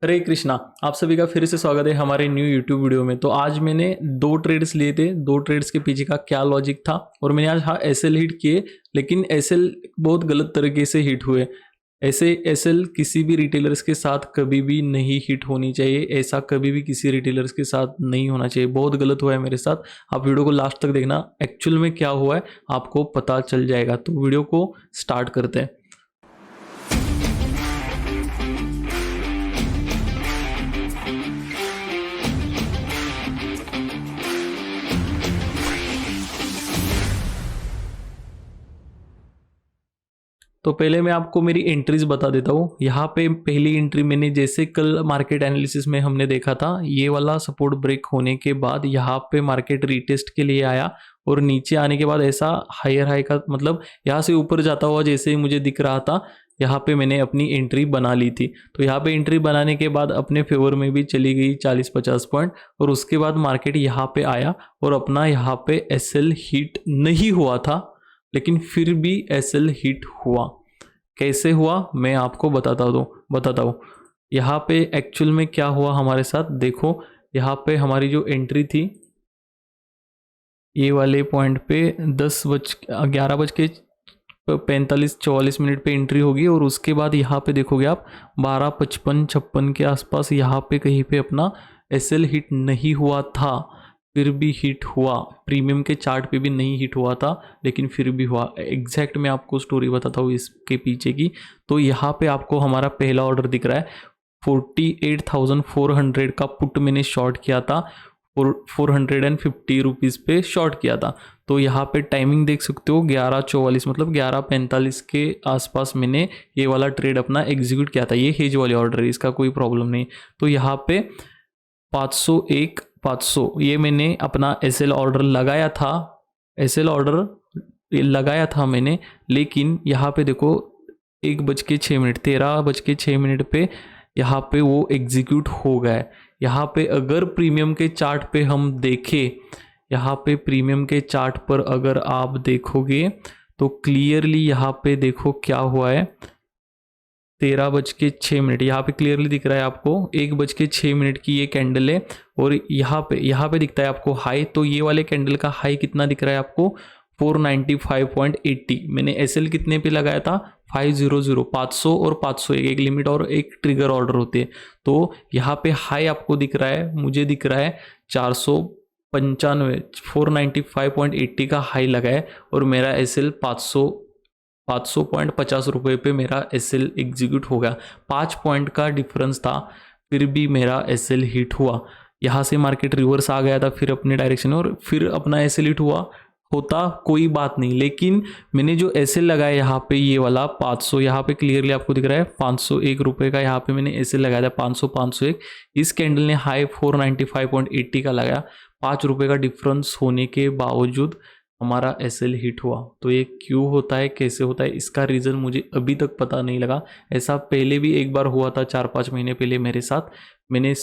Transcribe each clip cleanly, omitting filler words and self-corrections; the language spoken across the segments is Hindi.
हरे कृष्णा। आप सभी का फिर से स्वागत है हमारे न्यू यूट्यूब वीडियो में। तो आज मैंने दो ट्रेड्स लिए थे, दो ट्रेड्स के पीछे का क्या लॉजिक था और मैंने आज एसएल हिट किए, लेकिन एसएल बहुत गलत तरीके से हिट हुए। ऐसे एसएल किसी भी रिटेलर्स के साथ कभी भी नहीं हिट होनी चाहिए, ऐसा कभी भी किसी रिटेलर्स के साथ नहीं होना चाहिए। बहुत गलत हुआ है मेरे साथ। आप वीडियो को लास्ट तक देखना, एक्चुअल में क्या हुआ है आपको पता चल जाएगा। तो वीडियो को स्टार्ट करते हैं। तो पहले मैं आपको मेरी एंट्रीज बता देता हूँ। यहाँ पे पहली एंट्री मैंने जैसे कल मार्केट एनालिसिस में हमने देखा था, ये वाला सपोर्ट ब्रेक होने के बाद यहाँ पे मार्केट रीटेस्ट के लिए आया और नीचे आने के बाद ऐसा हायर हाई का मतलब यहाँ से ऊपर जाता हुआ जैसे ही मुझे दिख रहा था, यहाँ पे मैंने अपनी एंट्री बना ली थी। तो यहाँ पे एंट्री बनाने के बाद अपने फेवर में भी चली गई 40-50 पॉइंट और उसके बाद मार्केट यहाँ पे आया और अपना यहाँ पे एसएल हिट नहीं हुआ था, लेकिन फिर भी एसएल हिट हुआ। कैसे हुआ मैं आपको बताता हूँ। यहाँ पे एक्चुअल में क्या हुआ हमारे साथ देखो। यहाँ पे हमारी जो एंट्री थी ये वाले पॉइंट पे 11:45-44 पे एंट्री होगी और उसके बाद यहाँ पे देखोगे आप 12:55-56 के आसपास यहाँ पे कहीं पे अपना एसएल हिट नहीं हुआ था, फिर भी हिट हुआ। प्रीमियम के चार्ट पे भी नहीं हिट हुआ था, लेकिन फिर भी हुआ। एग्जैक्ट मैं आपको स्टोरी बताता हूँ इसके पीछे की। तो यहाँ पे आपको हमारा पहला ऑर्डर दिख रहा है 48,400 का पुट मैंने शॉर्ट किया था और 450 रुपीज़ पे शॉर्ट किया था। तो यहाँ पे टाइमिंग देख सकते हो 11:44 मतलब 11:45 के आसपास मैंने ये वाला ट्रेड अपना एग्जीक्यूट किया था। ये हेज वाले ऑर्डर है, इसका कोई प्रॉब्लम नहीं। तो यहाँ पे 501-500 ये मैंने अपना एसएल ऑर्डर लगाया था मैंने। लेकिन यहाँ पे देखो 1:06 13:06 पे यहाँ पे वो एग्जीक्यूट हो गया है। यहाँ पे अगर प्रीमियम के चार्ट पे हम देखें, यहाँ पे प्रीमियम के चार्ट पर अगर आप देखोगे तो क्लियरली यहाँ पे देखो क्या हुआ है। 13:06 यहाँ पे क्लियरली दिख रहा है आपको 1:06 की ये कैंडल है और यहाँ पे दिखता है आपको हाई। तो ये वाले कैंडल का हाई कितना दिख रहा है आपको 495.80। मैंने एसएल कितने पे लगाया था 500 500 और 501 एक लिमिट और एक ट्रिगर ऑर्डर होते हैं। तो यहाँ पे हाई आपको दिख रहा है, मुझे दिख रहा है 495 495.80 का हाई लगा है और मेरा एसएल 500.50 रुपये पे मेरा एसएल एग्जीक्यूट हो गया। 5 पॉइंट का डिफरेंस था, फिर भी मेरा एसएल हिट हुआ। यहाँ से मार्केट रिवर्स आ गया था फिर अपने डायरेक्शन में और फिर अपना एसएल हिट होता कोई बात नहीं। लेकिन मैंने जो एसएल लगाया यहाँ पे ये वाला 500, यहाँ पे क्लियरली आपको दिख रहा है 501 रुपये का यहाँ पे मैंने एसएल लगाया था 500-501। इस कैंडल ने हाई 495.80 का लगाया। 5 रुपये का डिफरेंस होने के बावजूद हमारा एसएल हिट हुआ। तो ये क्यों होता है, कैसे होता है, इसका रीज़न मुझे अभी तक पता नहीं लगा। ऐसा पहले भी एक बार हुआ था 4-5 महीने पहले मेरे साथ। मैंने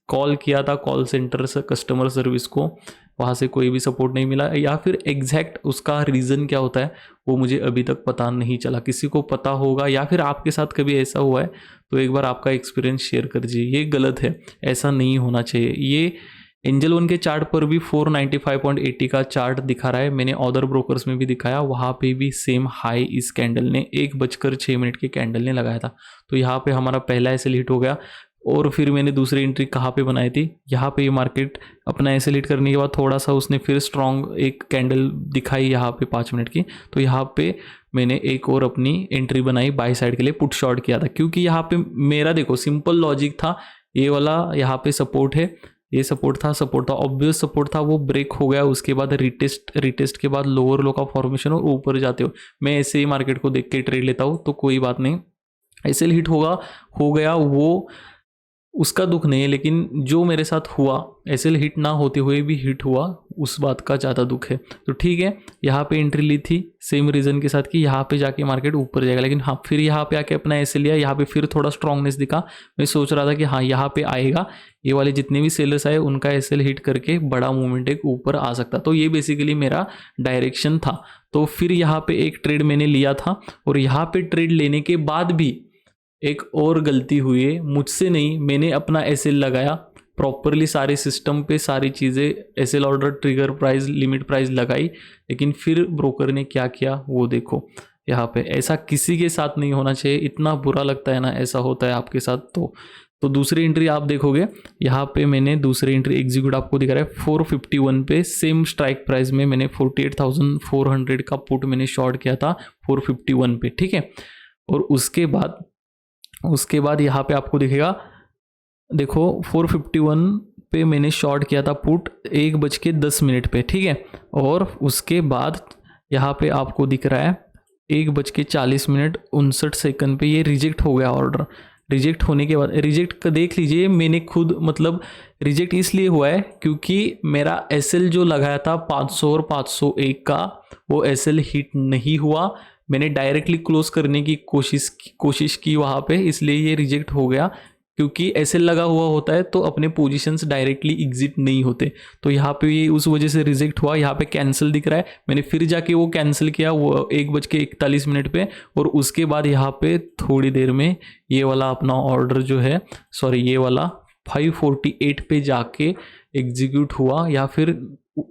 कॉल किया था कॉल सेंटर से कस्टमर सर्विस को, वहाँ से कोई भी सपोर्ट नहीं मिला, या फिर एग्जैक्ट उसका रीज़न क्या होता है वो मुझे अभी तक पता नहीं चला। किसी को पता होगा या फिर आपके साथ कभी ऐसा हुआ है तो एक बार आपका एक्सपीरियंस शेयर कर दीजिए। ये गलत है, ऐसा नहीं होना चाहिए। ये एंजल वन के चार्ट पर भी 495.80 का चार्ट दिखा रहा है। मैंने अदर ब्रोकर्स में भी दिखाया, वहाँ पे भी सेम हाई इस कैंडल ने 1:06 के कैंडल ने लगाया था। तो यहाँ पे हमारा पहला एसएल हिट हो गया और फिर मैंने दूसरी एंट्री कहाँ पे बनाई थी, यहाँ पे ये मार्केट अपना एसएल हिट करने के बाद थोड़ा सा उसने फिर स्ट्रॉन्ग एक कैंडल दिखाई यहाँ पे 5 मिनट की। तो यहाँ पे मैंने एक और अपनी एंट्री बनाई बाई साइड के लिए, पुट शॉर्ट किया था। क्योंकि यहाँ पे मेरा देखो सिंपल लॉजिक था, ये वाला यहाँ पे सपोर्ट है, ये सपोर्ट था ऑब्वियस सपोर्ट था, वो ब्रेक हो गया। उसके बाद रिटेस्ट के बाद लोअर लो का फॉर्मेशन और ऊपर जाते हो। मैं ऐसे ही मार्केट को देख के ट्रेड लेता हूँ, तो कोई बात नहीं। एसएल हिट हो गया वो उसका दुख नहीं है, लेकिन जो मेरे साथ हुआ एसएल हिट ना होते हुए भी हिट हुआ, उस बात का ज़्यादा दुख है। तो ठीक है, यहाँ पे एंट्री ली थी सेम रीज़न के साथ कि यहाँ पे जाके मार्केट ऊपर जाएगा, लेकिन हाँ फिर यहाँ पे आके अपना एसएल लिया। यहाँ पे फिर थोड़ा स्ट्रांगनेस दिखा। मैं सोच रहा था कि हाँ यहाँ पे आएगा, ये वाले जितने भी सेलर्स आए उनका एसएल हिट करके बड़ा मूवमेंट एक ऊपर आ सकता। तो ये बेसिकली मेरा डायरेक्शन था। तो फिर यहाँ पे एक ट्रेड मैंने लिया था और यहाँ पे ट्रेड लेने के बाद भी एक और गलती हुई है मुझसे नहीं, मैंने अपना एसएल लगाया प्रॉपरली, सारे सिस्टम पे सारी चीज़ें SL order trigger price limit price लगाई, लेकिन फिर ब्रोकर ने क्या किया वो देखो यहाँ पे। ऐसा किसी के साथ नहीं होना चाहिए, इतना बुरा लगता है ना ऐसा होता है आपके साथ। तो दूसरी एंट्री आप देखोगे यहाँ पे मैंने दूसरी एंट्री एग्जीक्यूट आपको दिखा रहा है 451 पे, सेम स्ट्राइक प्राइस में मैंने 48,400 का पुट मैंने शॉर्ट किया था 451 पे, ठीक है। और उसके बाद यहाँ पे आपको दिखेगा, देखो 451 पे मैंने शॉर्ट किया था पुट 1:10 पे, ठीक है। और उसके बाद यहाँ पे आपको दिख रहा है 1:40 पे ये रिजेक्ट हो गया ऑर्डर। रिजेक्ट होने के बाद रिजेक्ट का देख लीजिए, मैंने खुद मतलब रिजेक्ट इसलिए हुआ है क्योंकि मेरा एसएल जो लगाया था 500 और 501 का, वो एसएल हिट नहीं हुआ। मैंने डायरेक्टली क्लोज करने की कोशिश की वहाँ पे, इसलिए ये रिजेक्ट हो गया। क्योंकि एसएल लगा हुआ होता है तो अपने पोजीशंस डायरेक्टली एग्जिट नहीं होते, तो यहाँ पे ये उस वजह से रिजेक्ट हुआ। यहाँ पे कैंसिल दिख रहा है, मैंने फिर जाके वो कैंसिल किया वो 1:41 पे, और उसके बाद यहाँ पे थोड़ी देर में ये वाला अपना ऑर्डर जो है, सॉरी ये वाला 548 पे जाके एग्जीक्यूट हुआ। या फिर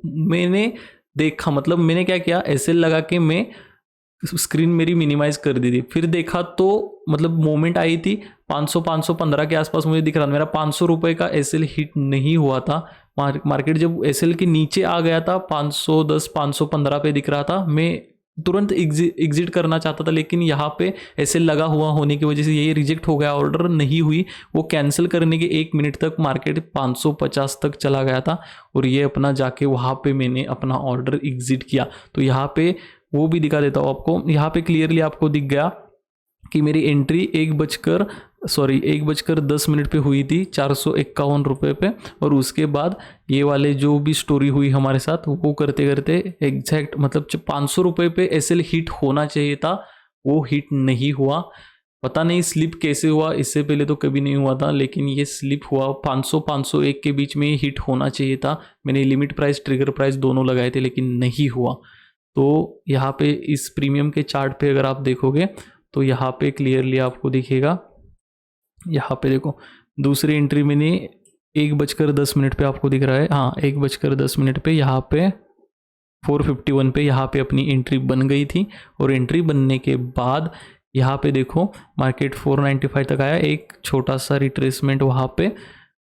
मैंने देखा, मतलब मैंने क्या किया, एसएल लगा के मैं स्क्रीन मेरी मिनिमाइज कर दी थी, फिर देखा तो मतलब मोमेंट आई थी 500-515 के आसपास मुझे दिख रहा था। मेरा 500 रुपये का एसएल हिट नहीं हुआ था। मार्केट जब एसएल के नीचे आ गया था 510-515 पे दिख रहा था, मैं तुरंत एग्जिट करना चाहता था, लेकिन यहाँ पे एसएल लगा हुआ होने की वजह से ये रिजेक्ट हो गया, ऑर्डर नहीं हुई। वो कैंसिल करने के 1 मिनट तक मार्केट 550 तक चला गया था, और ये अपना जाके वहाँ पे मैंने अपना ऑर्डर एग्जिट किया। तो यहाँ पे वो भी दिखा देता हूँ आपको, यहाँ पे क्लियरली आपको दिख गया कि मेरी एंट्री 1:10 पे हुई थी 451 रुपये पे। और उसके बाद ये वाले जो भी स्टोरी हुई हमारे साथ, वो करते करते एग्जैक्ट मतलब 500 रुपये पे एसएल हिट होना चाहिए था, वो हिट नहीं हुआ। पता नहीं स्लिप कैसे हुआ, इससे पहले तो कभी नहीं हुआ था, लेकिन ये स्लिप हुआ। 500-501 के बीच में ये हिट होना चाहिए था। मैंने लिमिट प्राइस ट्रिगर प्राइस दोनों लगाए थे, लेकिन नहीं हुआ। तो यहाँ पे इस प्रीमियम के चार्ट पे अगर आप देखोगे तो यहाँ पे क्लियरली आपको दिखेगा, यहाँ पे देखो दूसरी एंट्री मैंने 1:10 पे आपको दिख रहा है, हाँ 1:10 पे यहाँ पे 451 पे यहाँ पे अपनी एंट्री बन गई थी। और एंट्री बनने के बाद यहाँ पे देखो मार्केट 495 तक आया, एक छोटा सा रिट्रेसमेंट वहाँ पे,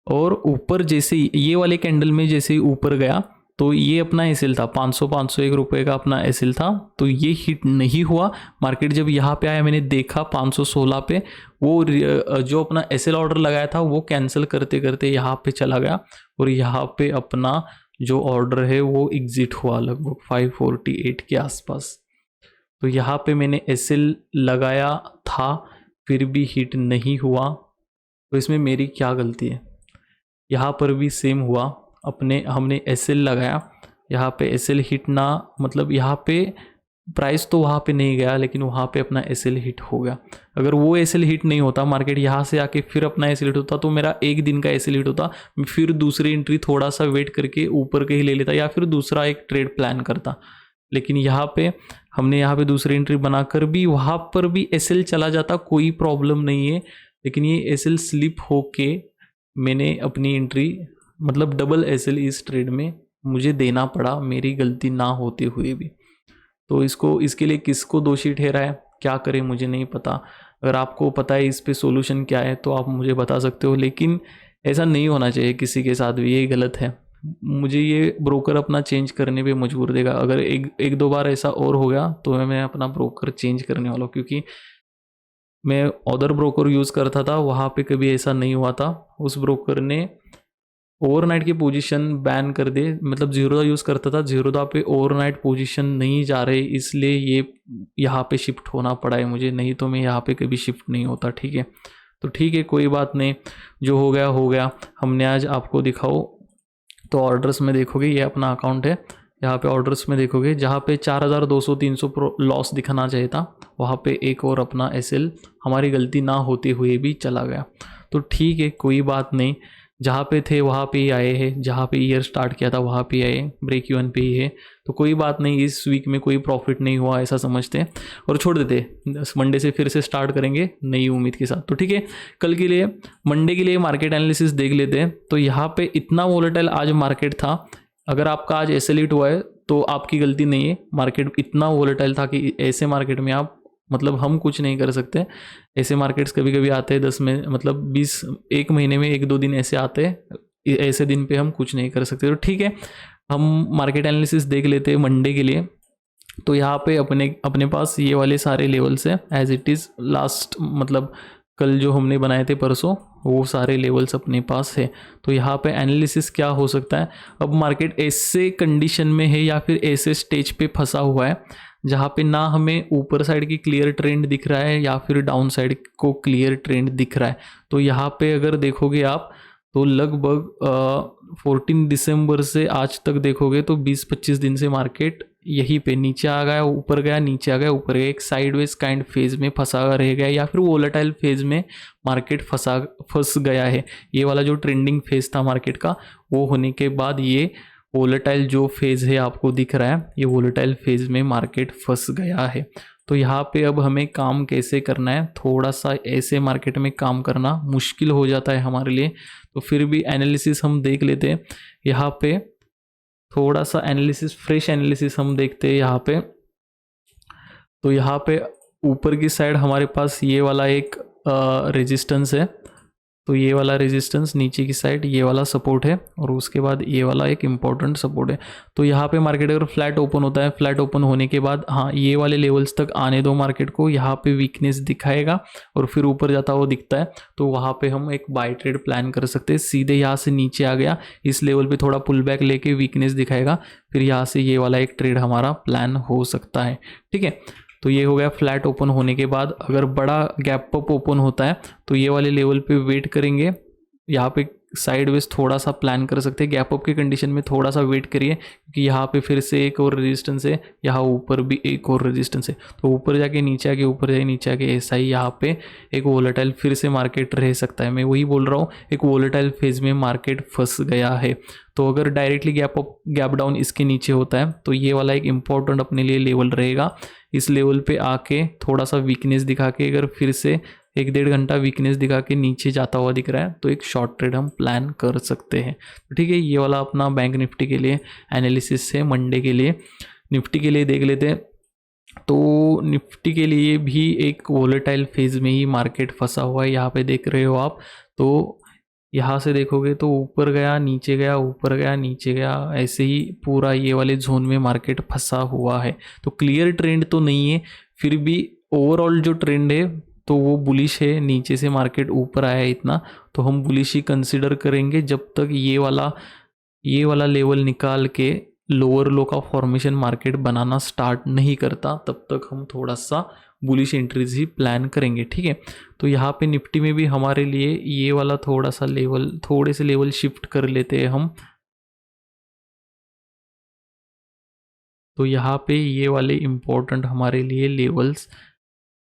और ऊपर जैसे ये वाले कैंडल में जैसे ऊपर गया तो ये अपना एसएल था 500-501 रुपये का अपना एसएल था, तो ये हिट नहीं हुआ। मार्केट जब यहाँ पे आया मैंने देखा 516 पे, वो जो अपना एसएल ऑर्डर लगाया था वो कैंसिल करते करते यहाँ पे चला गया, और यहाँ पे अपना जो ऑर्डर है वो एग्जिट हुआ लगभग 548 के आसपास। तो यहाँ पे मैंने एसएल लगाया था फिर भी हिट नहीं हुआ, तो इसमें मेरी क्या गलती है। यहाँ पर भी सेम हुआ, हमने एसएल लगाया, यहाँ पे एसएल हिट ना, मतलब यहाँ पे प्राइस तो वहाँ पे नहीं गया, लेकिन वहाँ पे अपना एसएल हिट हो गया। अगर वो एसएल हिट नहीं होता, मार्केट यहाँ से आके फिर अपना एसएल हिट होता, तो मेरा एक दिन का एसएल हिट होता, फिर दूसरी एंट्री थोड़ा सा वेट करके ऊपर के ही ले लेता, या फिर दूसरा एक ट्रेड प्लान करता। लेकिन यहाँ पे हमने यहाँ पे दूसरी एंट्री बनाकर भी वहाँ पर भी एसएल चला जाता, कोई प्रॉब्लम नहीं है। लेकिन ये एसएल स्लिप होके मैंने अपनी एंट्री मतलब डबल एसएल इस ट्रेड में मुझे देना पड़ा, मेरी गलती ना होते हुए भी। तो इसके लिए किसको दोषी ठहरा है, क्या करें मुझे नहीं पता। अगर आपको पता है इस पे सॉल्यूशन क्या है तो आप मुझे बता सकते हो, लेकिन ऐसा नहीं होना चाहिए किसी के साथ भी, ये गलत है। मुझे ये ब्रोकर अपना चेंज करने पे मजबूर देगा। अगर एक दो बार ऐसा और हो गया तो मैं अपना ब्रोकर चेंज करने वाला हूँ, क्योंकि मैं अदर ब्रोकर यूज़ करता था, वहाँ पे कभी ऐसा नहीं हुआ था। उस ब्रोकर ने ओवरनाइट की पोजीशन बैन कर दे, मतलब जीरोधा यूज़ करता था, जीरोधा पे ओवरनाइट पोजीशन नहीं जा रहे, इसलिए ये यहाँ पे शिफ्ट होना पड़ा है मुझे, नहीं तो मैं यहाँ पे कभी शिफ्ट नहीं होता। ठीक है, तो ठीक है, कोई बात नहीं, जो हो गया हो गया। हमने आज आपको दिखाओ तो ऑर्डर्स में देखोगे ये अपना अकाउंट है, यहाँ पे ऑर्डर्स में देखोगे जहाँ पे 4200-300 लॉस दिखाना चाहिए था, वहाँ पे एक और अपना एसएल हमारी गलती ना होते हुए भी चला गया। तो ठीक है, कोई बात नहीं, जहाँ पे थे वहाँ पे ही आए हैं, जहाँ पे ईयर स्टार्ट किया था वहाँ पे आए, ब्रेक इवन पे ही है। तो कोई बात नहीं, इस वीक में कोई प्रॉफिट नहीं हुआ ऐसा समझते हैं और छोड़ देते, मंडे से फिर से स्टार्ट करेंगे नई उम्मीद के साथ। तो ठीक है, कल के लिए मंडे के लिए मार्केट एनालिसिस देख लेते हैं। तो यहाँ पे इतना वोलेटाइल आज मार्केट था, अगर आपका आज एसएल हिट हुआ है तो आपकी गलती नहीं है, मार्केट इतना वोलेटाइल था कि ऐसे मार्केट में आप मतलब हम कुछ नहीं कर सकते। ऐसे मार्केट्स कभी कभी आते हैं 10 में मतलब 20 एक महीने में 1-2 दिन ऐसे आते हैं, ऐसे दिन पे हम कुछ नहीं कर सकते। तो ठीक है, हम मार्केट एनालिसिस देख लेते हैं मंडे के लिए। तो यहाँ पे अपने पास ये वाले सारे लेवल्स हैं एज इट इज़ लास्ट, मतलब कल जो हमने बनाए थे परसों, वो सारे लेवल्स अपने पास है। तो यहाँ पे एनालिसिस क्या हो सकता है, अब मार्केट ऐसे कंडीशन में है या फिर ऐसे स्टेज पे फंसा हुआ है जहाँ पे ना हमें ऊपर साइड की क्लियर ट्रेंड दिख रहा है या फिर डाउन साइड को क्लियर ट्रेंड दिख रहा है। तो यहाँ पे अगर देखोगे आप तो लगभग 14 दिसंबर से आज तक देखोगे तो 20-25 दिन से मार्केट यहीं पे नीचे आ गया, ऊपर गया, नीचे आ गया, ऊपर गया, एक साइडवेज काइंड फेज में फंसा रह गया या फिर वोलेटाइल फेज में मार्केट फंस गया है। ये वाला जो ट्रेंडिंग फेज था मार्केट का, वो होने के बाद ये वोलेटाइल जो फेज है आपको दिख रहा है, ये वोलेटाइल फेज में मार्केट फंस गया है। तो यहाँ पे अब हमें काम कैसे करना है, थोड़ा सा ऐसे मार्केट में काम करना मुश्किल हो जाता है हमारे लिए। तो फिर भी एनालिसिस हम देख लेते हैं, यहाँ पे थोड़ा सा एनालिसिस, फ्रेश एनालिसिस हम देखते हैं यहाँ पे। तो यहाँ पे ऊपर की साइड हमारे पास ये वाला एक रेजिस्टेंस है, तो ये वाला रेजिस्टेंस, नीचे की साइड ये वाला सपोर्ट है और उसके बाद ये वाला एक इम्पॉर्टेंट सपोर्ट है। तो यहाँ पे मार्केट अगर फ्लैट ओपन होता है, फ्लैट ओपन होने के बाद हाँ ये वाले लेवल्स तक आने दो मार्केट को, यहाँ पे वीकनेस दिखाएगा और फिर ऊपर जाता हुआ दिखता है तो वहाँ पे हम एक बाय ट्रेड प्लान कर सकते हैं। सीधे यहाँ से नीचे आ गया, इस लेवल पे थोड़ा पुल बैक लेके वीकनेस दिखाएगा, फिर यहाँ से ये वाला एक ट्रेड हमारा प्लान हो सकता है। ठीक है, तो ये हो गया फ्लैट ओपन होने के बाद। अगर बड़ा गैप अप ओपन होता है तो ये वाले लेवल पे वेट करेंगे, यहाँ पे साइडवेज थोड़ा सा प्लान कर सकते हैं। गैप अप की कंडीशन में थोड़ा सा वेट करिए क्योंकि यहाँ पे फिर से एक और रेजिस्टेंस है, यहाँ ऊपर भी एक और रेजिस्टेंस है। तो ऊपर जाके नीचे आके, ऊपर जाके नीचे आके, ऐसा ही यहाँ पे एक वोलेटाइल फिर से मार्केट रह सकता है। मैं वही बोल रहा हूँ, एक वोलेटाइल फेज में मार्केट फंस गया है। तो अगर directly gap up gap down इसके नीचे होता है तो ये वाला एक इम्पॉर्टेंट अपने लिए लेवल रहेगा। इस लेवल पे आके थोड़ा सा वीकनेस दिखा के, अगर फिर से 1-1.5 घंटा वीकनेस दिखा के नीचे जाता हुआ दिख रहा है तो एक शॉर्ट ट्रेड हम प्लान कर सकते हैं। तो ठीक है, ये वाला अपना बैंक निफ्टी के लिए एनालिसिस है मंडे के लिए। निफ्टी के लिए देख लेते हैं। तो निफ्टी के लिए भी एक वोलेटाइल फेज में ही मार्केट फंसा हुआ है, यहाँ पे देख रहे हो आप। तो यहाँ से देखोगे तो ऊपर गया, नीचे गया, ऊपर गया, नीचे गया, ऐसे ही पूरा ये वाले जोन में मार्केट फंसा हुआ है। तो क्लियर ट्रेंड तो नहीं है, फिर भी ओवरऑल जो ट्रेंड है तो वो बुलिश है। नीचे से मार्केट ऊपर आया है इतना, तो हम बुलिश ही कंसिडर करेंगे जब तक ये वाला लेवल निकाल के लोअर लो का फॉर्मेशन मार्केट बनाना स्टार्ट नहीं करता, तब तक हम थोड़ा सा बुलिश एंट्रीज ही प्लान करेंगे। ठीक है, तो यहाँ पे निफ्टी में भी हमारे लिए ये वाला थोड़ा सा लेवल, थोड़े से लेवल शिफ्ट कर लेते हैं हम। तो यहाँ पे ये वाले इम्पोर्टेंट हमारे लिए लेवल्स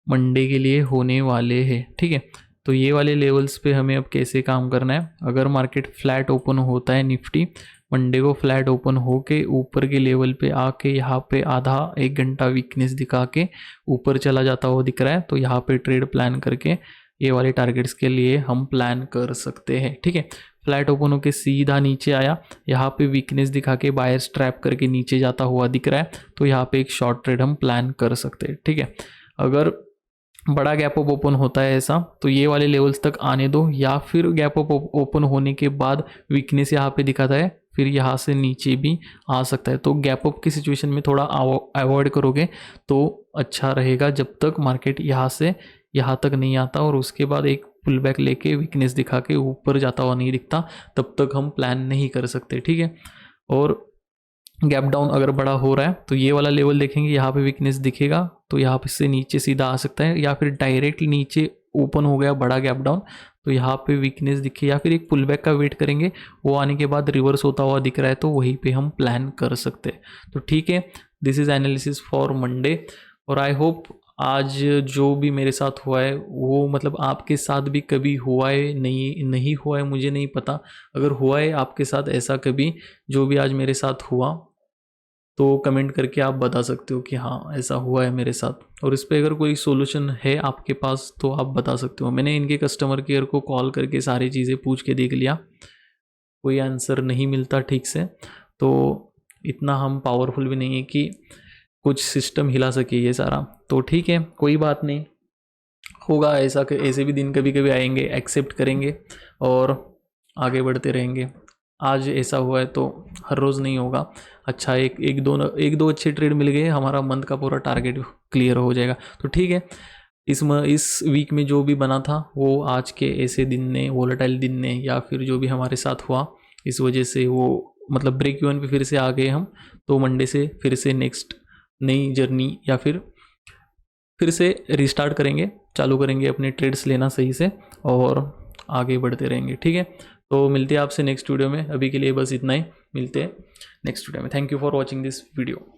मंडे के लिए होने वाले हैं। ठीक है, तो ये वाले लेवल्स पे हमें अब कैसे काम करना है। अगर मार्केट फ्लैट ओपन होता है, निफ्टी मंडे को फ्लैट ओपन हो के ऊपर के लेवल पे आके यहाँ पे आधा 1 घंटा वीकनेस दिखा के ऊपर चला जाता हुआ दिख रहा है, तो यहाँ पे ट्रेड प्लान करके ये वाले टारगेट्स के लिए हम प्लान कर सकते हैं। ठीक है, फ्लैट ओपन होके सीधा नीचे आया, यहाँ पे वीकनेस दिखा के बायर्स ट्रैप करके नीचे जाता हुआ दिख रहा है, तो यहाँ पे एक शॉर्ट ट्रेड हम प्लान कर सकते हैं। ठीक है, अगर बड़ा गैप अप ओपन होता है ऐसा तो ये वाले लेवल्स तक आने दो, या फिर गैप अप ओपन होने के बाद वीकनेस यहाँ पे दिखाता है, फिर यहाँ से नीचे भी आ सकता है। तो गैप अप की सिचुएशन में थोड़ा अवॉइड करोगे तो अच्छा रहेगा, जब तक मार्केट यहाँ से यहाँ तक नहीं आता और उसके बाद एक पुल बैक लेके वीकनेस दिखा के ऊपर जाता हुआ नहीं दिखता, तब तक हम प्लान नहीं कर सकते। ठीक है, और गैप डाउन अगर बड़ा हो रहा है तो ये वाला लेवल देखेंगे, यहाँ पे वीकनेस दिखेगा तो यहाँ पे से नीचे सीधा आ सकता है, या फिर डायरेक्ट नीचे ओपन हो गया बड़ा गैप डाउन तो यहाँ पे वीकनेस दिखे, या फिर एक पुल बैक का वेट करेंगे, वो आने के बाद रिवर्स होता हुआ दिख रहा है तो वहीं पे हम प्लान कर सकते हैं। तो ठीक है, this is analysis for Monday, और आई होप आज जो भी मेरे साथ हुआ है वो मतलब आपके साथ भी कभी हुआ है, नहीं हुआ है मुझे नहीं पता। अगर हुआ है आपके साथ ऐसा कभी जो भी आज मेरे साथ हुआ, तो कमेंट करके आप बता सकते हो कि हाँ ऐसा हुआ है मेरे साथ, और इस पर अगर कोई सोल्यूशन है आपके पास तो आप बता सकते हो। मैंने इनके कस्टमर केयर को कॉल करके सारी चीज़ें पूछ के देख लिया, कोई आंसर नहीं मिलता ठीक से। तो इतना हम पावरफुल भी नहीं है कि कुछ सिस्टम हिला सके ये सारा। तो ठीक है, कोई बात नहीं, होगा ऐसा, ऐसे भी दिन कभी कभी आएंगे, एक्सेप्ट करेंगे और आगे बढ़ते रहेंगे। आज ऐसा हुआ है तो हर रोज़ नहीं होगा। अच्छा, एक दो अच्छे ट्रेड मिल गए, हमारा मंथ का पूरा टारगेट क्लियर हो जाएगा। तो ठीक है, इस वीक में जो भी बना था वो आज के ऐसे दिन ने, वोलेटाइल दिन ने, या फिर जो भी हमारे साथ हुआ इस वजह से वो मतलब ब्रेक इवन पे फिर से आ गए हम। तो मंडे से फिर से नेक्स्ट नई जर्नी, या फिर से रिस्टार्ट करेंगे, चालू करेंगे अपने ट्रेड्स लेना सही से और आगे बढ़ते रहेंगे। ठीक है, तो मिलते हैं आपसे नेक्स्ट वीडियो में। अभी के लिए बस इतना ही, मिलते हैं नेक्स्ट वीडियो में। Thank you for watching this video.